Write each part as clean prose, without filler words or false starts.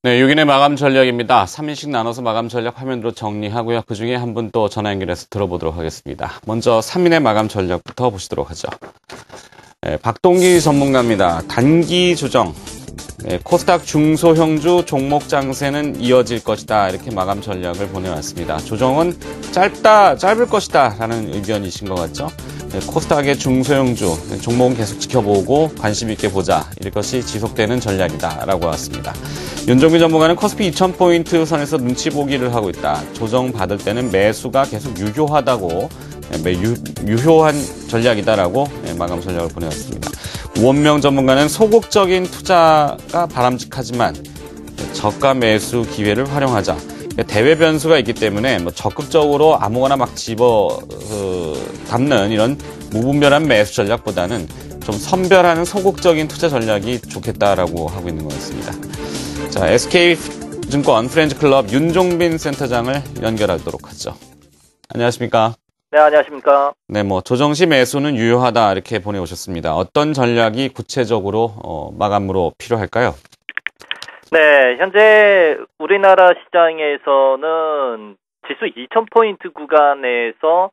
네, 6인의 마감 전략입니다. 3인씩 나눠서 마감 전략 화면으로 정리하고요. 그중에 한 분 또 전화 연결해서 들어보도록 하겠습니다. 먼저 3인의 마감 전략부터 보시도록 하죠. 네, 박동기 전문가입니다. 단기 조정. 네, 코스닥 중소형주 종목 장세는 이어질 것이다. 이렇게 마감 전략을 보내왔습니다. 조정은 짧을 것이다. 라는 의견이신 것 같죠? 네, 코스닥의 중소형주 종목은 계속 지켜보고 관심 있게 보자. 이것이 지속되는 전략이다. 라고 왔습니다. 윤종빈 전문가는 코스피 2000포인트 선에서 눈치 보기를 하고 있다. 조정 받을 때는 매수가 계속 유효하다고, 유효한 전략이다라고 마감 전략을 보내왔습니다. 우원명 전문가는 소극적인 투자가 바람직하지만 저가 매수 기회를 활용하자. 대외 변수가 있기 때문에 적극적으로 아무거나 막 담는 이런 무분별한 매수 전략보다는 좀 선별하는 소극적인 투자 전략이 좋겠다라고 하고 있는 것 같습니다. 자, SK증권 프렌즈클럽 윤종빈 센터장을 연결하도록 하죠. 안녕하십니까? 네, 안녕하십니까? 네, 조정 시 매수는 유효하다 이렇게 보내오셨습니다. 어떤 전략이 구체적으로 마감으로 필요할까요? 네, 현재 우리나라 시장에서는 지수 2000포인트 구간에서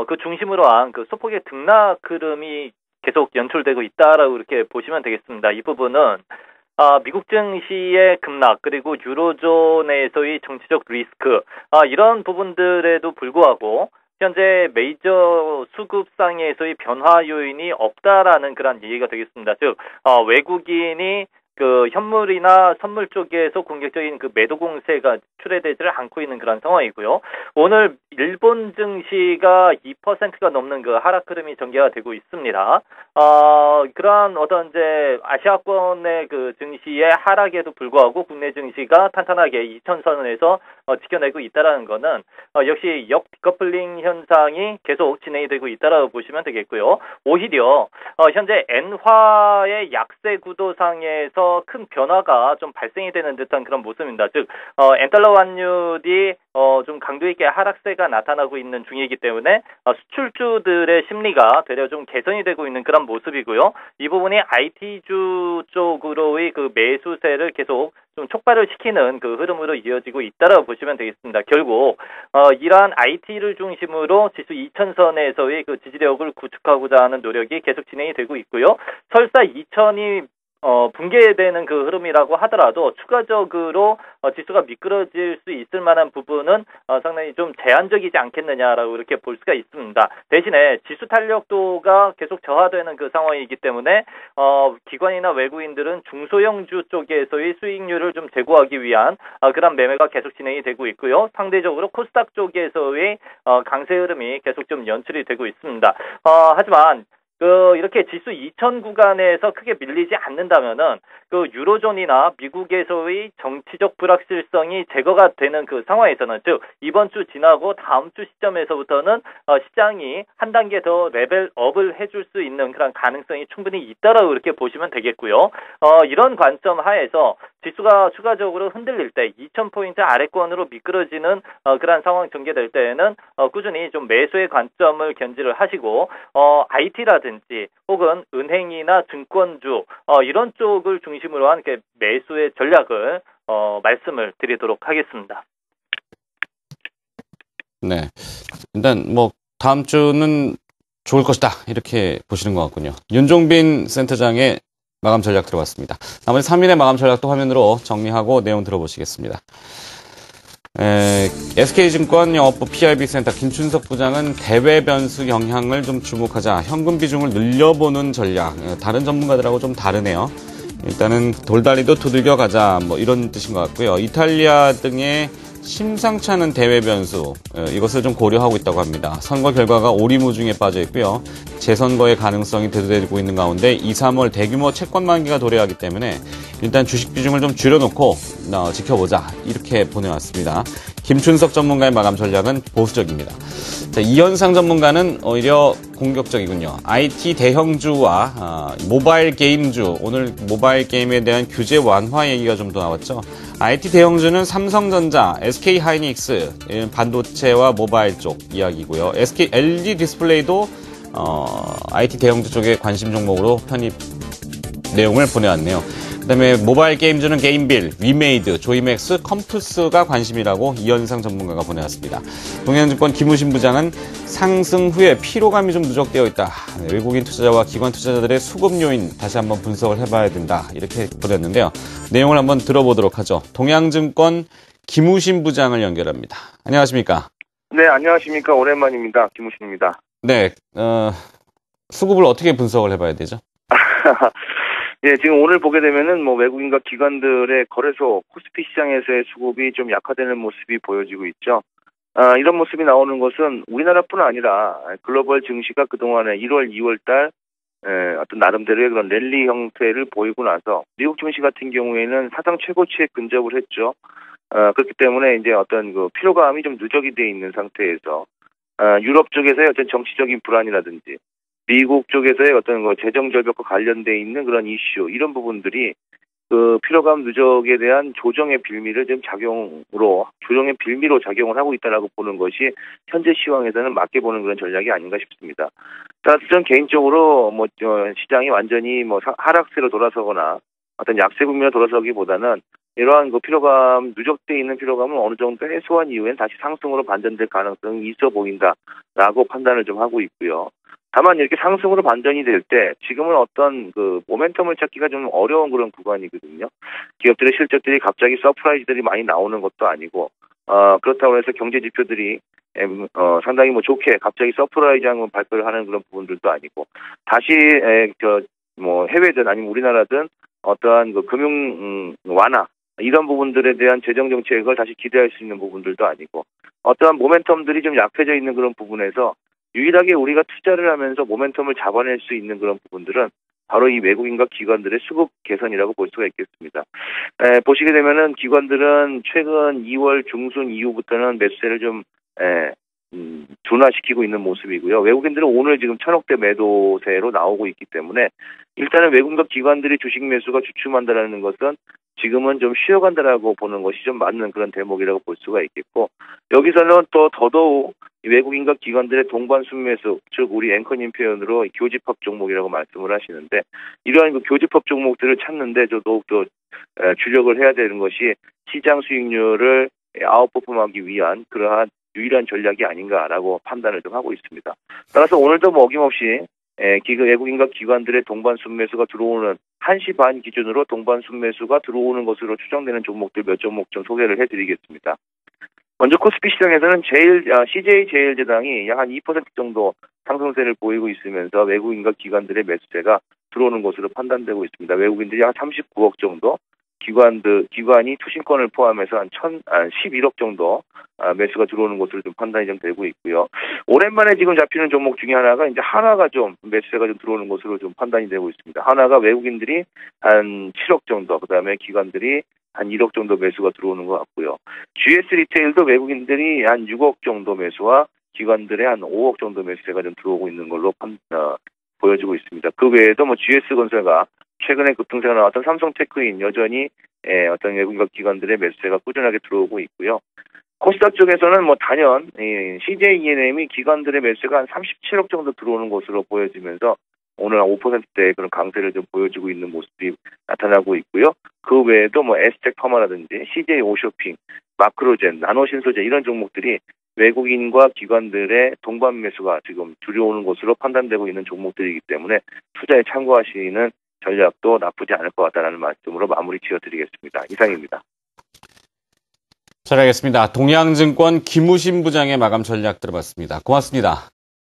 그 중심으로 한 그 소폭의 등락 흐름이 계속 연출되고 있다라고 이렇게 보시면 되겠습니다. 이 부분은 미국 증시의 급락 그리고 유로존에서의 정치적 리스크 이런 부분들에도 불구하고 현재 메이저 수급상에서의 변화 요인이 없다라는 그런 얘기가 되겠습니다. 즉 외국인이 그 현물이나 선물 쪽에서 공격적인 그 매도 공세가 출해되지를 않고 있는 그런 상황이고요. 오늘 일본 증시가 2%가 넘는 그 하락 흐름이 전개가 되고 있습니다. 그러한 어떤 이제 아시아권의 그 증시의 하락에도 불구하고 국내 증시가 탄탄하게 2000선에서 지켜내고 있다라는 거는 역시 역디커플링 현상이 계속 진행이 되고 있다라고 보시면 되겠고요. 오히려 현재 엔화의 약세 구도상에서 큰 변화가 좀 발생이 되는 듯한 그런 모습입니다. 즉 엔달러 환율이 좀 강도 있게 하락세가 나타나고 있는 중이기 때문에 수출주들의 심리가 되려 좀 개선이 되고 있는 그런 모습이고요. 이 부분이 IT주 쪽으로의 그 매수세를 계속 좀 촉발을 시키는 그 흐름으로 이어지고 있다라고 보시면 되겠습니다. 결국 이러한 IT를 중심으로 지수 2000선에서의 그 지지력을 구축하고자 하는 노력이 계속 진행이 되고 있고요. 설사 2000이 붕괴되는 그 흐름이라고 하더라도 추가적으로 지수가 미끄러질 수 있을 만한 부분은 상당히 좀 제한적이지 않겠느냐라고 이렇게 볼 수가 있습니다. 대신에 지수 탄력도가 계속 저하되는 그 상황이기 때문에 기관이나 외국인들은 중소형주 쪽에서의 수익률을 좀 제고하기 위한 그런 매매가 계속 진행이 되고 있고요. 상대적으로 코스닥 쪽에서의 강세 흐름이 계속 좀 연출이 되고 있습니다. 하지만 이렇게 지수 2000 구간에서 크게 밀리지 않는다면은 그 유로존이나 미국에서의 정치적 불확실성이 제거가 되는 그 상황에서는 즉 이번 주 지나고 다음 주 시점에서부터는 시장이 한 단계 더 레벨업을 해줄 수 있는 그런 가능성이 충분히 있다라고 이렇게 보시면 되겠고요. 이런 관점 하에서 지수가 추가적으로 흔들릴 때 2000포인트 아래권으로 미끄러지는 그런 상황 전개될 때에는 꾸준히 좀 매수의 관점을 견지를 하시고 IT라든지 혹은 은행이나 증권주 이런 쪽을 중심으로 한 매수의 전략을 말씀을 드리도록 하겠습니다. 네, 일단 다음 주는 좋을 것이다 이렇게 보시는 것 같군요. 윤종빈 센터장의 마감 전략 들어봤습니다. 나머지 3일의 마감 전략도 화면으로 정리하고 내용 들어보시겠습니다. SK증권 영업부 PRB 센터 김춘석 부장은 대외 변수 영향을 좀 주목하자 현금 비중을 늘려보는 전략. 다른 전문가들하고 좀 다르네요. 일단은 돌다리도 두들겨 가자 이런 뜻인 것 같고요. 이탈리아 등의 심상치 않은 대외 변수 이것을 좀 고려하고 있다고 합니다. 선거 결과가 오리무중에 빠져 있고요. 재선거의 가능성이 대두되고 있는 가운데 2, 3월 대규모 채권 만기가 도래하기 때문에 일단 주식 비중을 좀 줄여놓고 지켜보자 이렇게 보내왔습니다. 김춘석 전문가의 마감 전략은 보수적입니다. 자, 이현상 전문가는 오히려 공격적이군요. IT 대형주와 모바일 게임주, 오늘 모바일 게임에 대한 규제 완화 얘기가 좀 더 나왔죠. IT 대형주는 삼성전자, SK하이닉스, 반도체와 모바일 쪽 이야기고요. LG 디스플레이도 IT 대형주 쪽에 관심 종목으로 편입 내용을 보내왔네요. 그다음에 모바일 게임주는 게임빌, 위메이드, 조이맥스, 컴투스가 관심이라고 이현상 전문가가 보내왔습니다. 동양증권 김우신 부장은 상승 후에 피로감이 좀 누적되어 있다. 외국인 투자자와 기관 투자자들의 수급 요인 다시 한번 분석을 해봐야 된다. 이렇게 보냈는데요. 내용을 한번 들어보도록 하죠. 동양증권 김우신 부장을 연결합니다. 안녕하십니까? 네, 안녕하십니까. 오랜만입니다. 김우신입니다. 네, 수급을 어떻게 분석을 해봐야 되죠? 예, 지금 오늘 보게 되면은 외국인과 기관들의 거래소 코스피 시장에서의 수급이 좀 약화되는 모습이 보여지고 있죠. 이런 모습이 나오는 것은 우리나라뿐 아니라 글로벌 증시가 그동안에 1월, 2월 달 어떤 나름대로의 그런 랠리 형태를 보이고 나서 미국 증시 같은 경우에는 사상 최고치에 근접을 했죠. 그렇기 때문에 이제 어떤 그 피로감이 좀 누적이 돼 있는 상태에서 유럽 쪽에서의 어떤 정치적인 불안이라든지 미국 쪽에서의 어떤 재정 절벽과 관련돼 있는 그런 이슈 이런 부분들이 그 피로감 누적에 대한 조정의 빌미로 작용을 하고 있다라고 보는 것이 현재 시황에서는 맞게 보는 그런 전략이 아닌가 싶습니다. 따라서 저는 개인적으로 시장이 완전히 하락세로 돌아서거나 어떤 약세 국면으로 돌아서기보다는 이러한 그 피로감 누적돼 있는 피로감은 어느 정도 해소한 이후엔 다시 상승으로 반전될 가능성이 있어 보인다라고 판단을 좀 하고 있고요. 다만 이렇게 상승으로 반전이 될 때 지금은 어떤 그 모멘텀을 찾기가 좀 어려운 그런 구간이거든요. 기업들의 실적들이 갑자기 서프라이즈들이 많이 나오는 것도 아니고 그렇다고 해서 경제 지표들이 상당히 좋게 갑자기 서프라이즈한 발표를 하는 그런 부분들도 아니고 다시 해외든 아니면 우리나라든 어떠한 그 금융 완화 이런 부분들에 대한 재정 정책을 다시 기대할 수 있는 부분들도 아니고 어떠한 모멘텀들이 좀 약해져 있는 그런 부분에서 유일하게 우리가 투자를 하면서 모멘텀을 잡아낼 수 있는 그런 부분들은 바로 이 외국인과 기관들의 수급 개선이라고 볼 수가 있겠습니다. 보시게 되면은 기관들은 최근 2월 중순 이후부터는 매수세를 좀 둔화시키고 있는 모습이고요. 외국인들은 오늘 지금 1,000억대 매도세로 나오고 있기 때문에 일단은 외국인과 기관들이 주식 매수가 주춤한다라는 것은 지금은 좀 쉬어간다라고 보는 것이 좀 맞는 그런 대목이라고 볼 수가 있겠고 여기서는 또 더더욱 외국인과 기관들의 동반 순매수, 즉 우리 앵커님 표현으로 교집합 종목이라고 말씀을 하시는데 이러한 그 교집합 종목들을 찾는데 더욱더 주력을 해야 되는 것이 시장 수익률을 아웃퍼폼하기 위한 그러한 유일한 전략이 아닌가라고 판단을 좀 하고 있습니다. 따라서 오늘도 어김없이 외국인과 기관들의 동반 순매수가 들어오는 1시 반 기준으로 동반 순매수가 들어오는 것으로 추정되는 종목들 몇 종목 좀 소개를 해드리겠습니다. 먼저 코스피 시장에서는 CJ 제일제당이 약 한 2% 정도 상승세를 보이고 있으면서 외국인과 기관들의 매수세가 들어오는 것으로 판단되고 있습니다. 외국인들이 한 39억 정도, 기관이 투신권을 포함해서 한 11억 정도 매수가 들어오는 것으로 좀 판단이 좀 되고 있고요. 오랜만에 지금 잡히는 종목 중에 하나가 이제 한화가 좀 매수세가 좀 들어오는 것으로 좀 판단이 되고 있습니다. 한화가 외국인들이 한 7억 정도, 그다음에 기관들이 한 1억 정도 매수가 들어오는 것 같고요. GS 리테일도 외국인들이 한 6억 정도 매수와 기관들의 한 5억 정도 매수세가 좀 들어오고 있는 걸로 보여지고 있습니다. 그 외에도 GS 건설가 최근에 급등세가 나왔던 삼성테크인 여전히 어떤 외국인과 기관들의 매수세가 꾸준하게 들어오고 있고요. 코스닥 쪽에서는 단연 CJ ENM이 기관들의 매수세가 한 37억 정도 들어오는 것으로 보여지면서 오늘 한 5%대의 그런 강세를 좀 보여주고 있는 모습이 나타나고 있고요. 그 외에도 에스텍 파마라든지 CJ 오쇼핑, 마크로젠, 나노신소재 이런 종목들이 외국인과 기관들의 동반 매수가 지금 들어오는 것으로 판단되고 있는 종목들이기 때문에 투자에 참고하시는 전략도 나쁘지 않을 것 같다는 말씀으로 마무리 지어드리겠습니다. 이상입니다. 잘 알겠습니다. 동양증권 김우신 부장의 마감 전략 들어봤습니다. 고맙습니다.